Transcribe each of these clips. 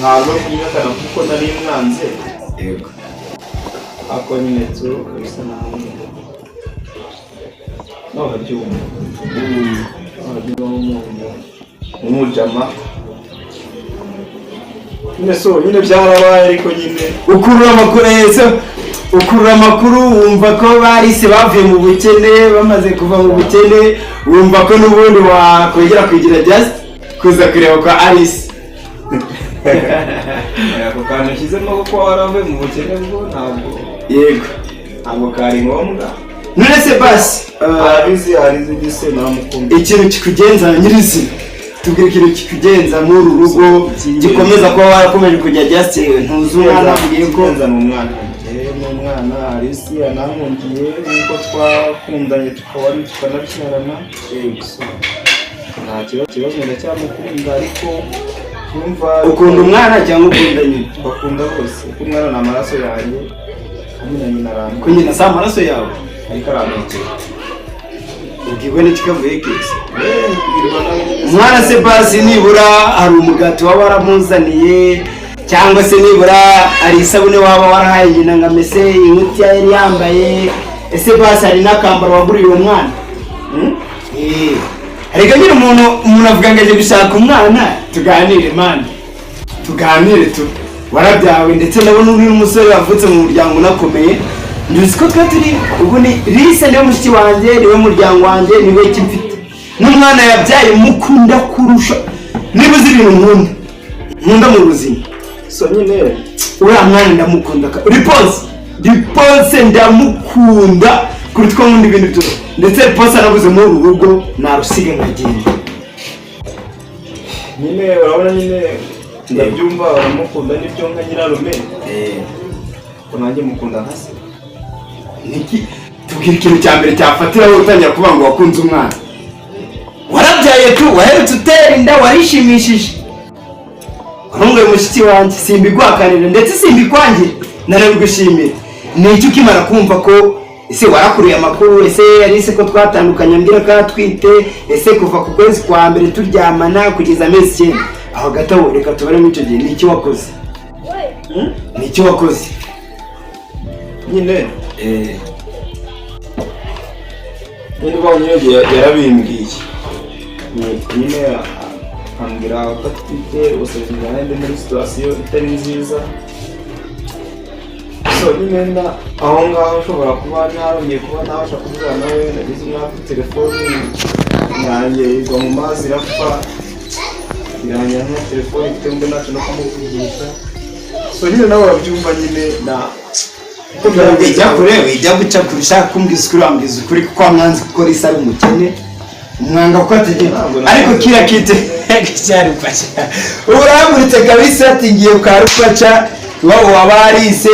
ntabwo kunyakana kuko nari mwanze. Yego. Ako nyine tu bisa naho. No haryuma. Umujama. Neso nyine byarabaye ariko nyine ukurura amakuru wumva ko barise bavuye mu bukene bamaze kuva mu bukene wumva ko n'ubundi wakwegera kugira just kuza kureba kwa Alice. Ako kantu kizemo ko waravuye mu bukene bwo ntabwo. Yego. Ntabwo kari ngombwa. None se basi arizi gise namukunda. Ikintu kikugenza nyirizi. Tubwire ikintu kikugenza muri uru rugo gikomeza kuba warakomeje kujya just ntuzumwana avugiye ko n'umwana. N'umwana Alice anankundiye niko twakundanye tukanabyarana. Nta kibazo ndacyamukunda ariko yumva ukunda umwana cyangwa ukunda nyina? Bakunda bose. Umwana ni amaraso yanjye hamwe na aranga. Ko nyina sa amaraso yawe ariko arangije. Ubwibwe n'ikikavuye kese. Umwana se basi nibura hari umugati waba waramuzaniye cyangwa se nibura ari isabune waba warahaye nyina ngo amese inkweto yari yambaye, ese basi hari n'akambaro waguriye uwo mwana? Ariko nyine umuntu avuga ngo aje gushaka umwana. Tuganire man, tuganire tu warabyawe ndetse nabona uri umusore wavutse mu muryango unakomeye. Nduzi ko turi ubu ni Lise niwe mushiki wanjye, niwe muryango wanjye, niwe kimfite n'umwana yabyaye mukunda kurusha niba uzi ibintu nkunda mu buzima. So nyine uriya mwana ndamukunda. Riponse ndamukunda kuruta nkunda ibintu byose. Ndetse Riponse anabuze muri uru rugo narusiga nkagenda. Nyine urabona nyine ndabyumva uramukunda n'ibyo nka nyirarume. Ko nanjye mukunda nka se. Niki tubwira ikintu cya mbere cyafatira wowe utangira kuvuga ngo wakunze umwana. Warabyaye tu waherutse utera inda warishimishije. Ntungaye mushiki wanjye simbigwakanira ndetse simbikwangira narabigushimira. Nicyo ukimara kumva ko ese warakuruye amakuru, ese Alice ko twatandukanye ambwira ko atwite, ese kuva ku kwezi kwa mbere turyamana kugeza amezi 9 aho gataho reka tubare mu cyo gihe nicyo wakoze. Nicyo wakoze nyine niba nyine yarabimbwiye nyine ambwira ko atwite ubusabye ndi muri situation itari nziza. So nyine aho ngaho ushobora kuba ntarongeye kuba ntabasha kuvugana nawe, nagize umwaka telefone yanjye igwa mu mazi irapfa irangira nka telefone ifite mbe ntacyo no kumuvugisha. So nyine nawe wabyumva nyine na ijya guca kurusha kumbwiza ukuri wambwiza ukuri kuko wamwanze kuko Lise ari umukene umwanga ko ategera ariko kira kite cyari mfasha uramuritse kabisa ati ngiye kwa Rupaca wabo wabarise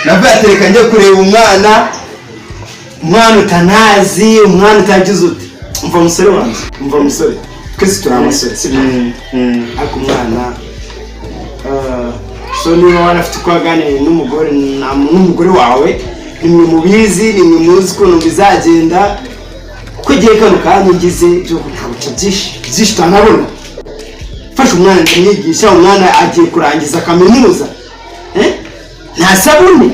nabatereka njye kureba umwana utanazi umwana utagize uti umva umusore wanjye umva umusore twese turi amasore sibyo ariko umwana so niba wanafite uko waganiriye n'umugore wawe nimwe mubizi nimwe muzi ukuntu bizagenda uko igihe kano kanya ngize byo ntabuca byinshi tutanabona. Fasha umwana ndamwigisha, umwana agiye kurangiza kaminuza, nta sabune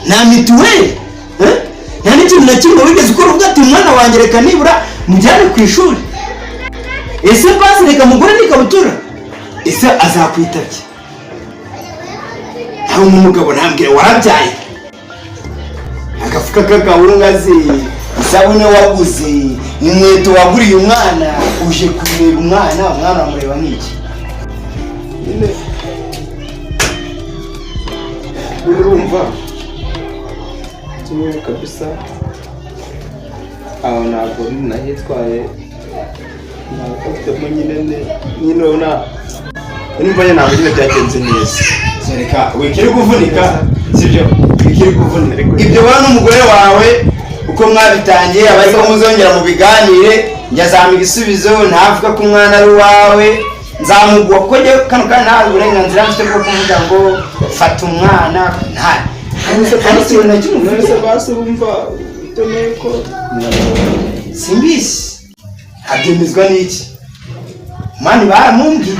nta mituweli, nta n'ikintu na kimwe wigeze ukora uvuga ati umwana wanjye reka nibura mujyane ku ishuri. Ese basi reka mugore n'ikabutura, ese azakwitabye? Ntawe umugabo ntambwira warabyaye agafuka k'akawungazi, isabune waguze, inkweto waguriye umwana, uje kureba umwana wamureba nk'iki? urumva kimwe kabisa aho ntabwo nahitwaye ntabwo nyine una nimba ye ntabwo nyine byagenze neza. Reka wikiri kuvunika sibyo, wikiri kuvunika ibyo bana umugore wawe uko mwabitangiye abariko muzongera mu biganire njyazama igisubizo ntavuga ko umwana ari wawe nzamugwa ko je kano kana nta uburenganzira mfite bwo kuvuga ngo fata umwana nta kandi cyo na cyo none basi bumva itoneye ko simbisi habyemezwa n'iki mani baramumbwiye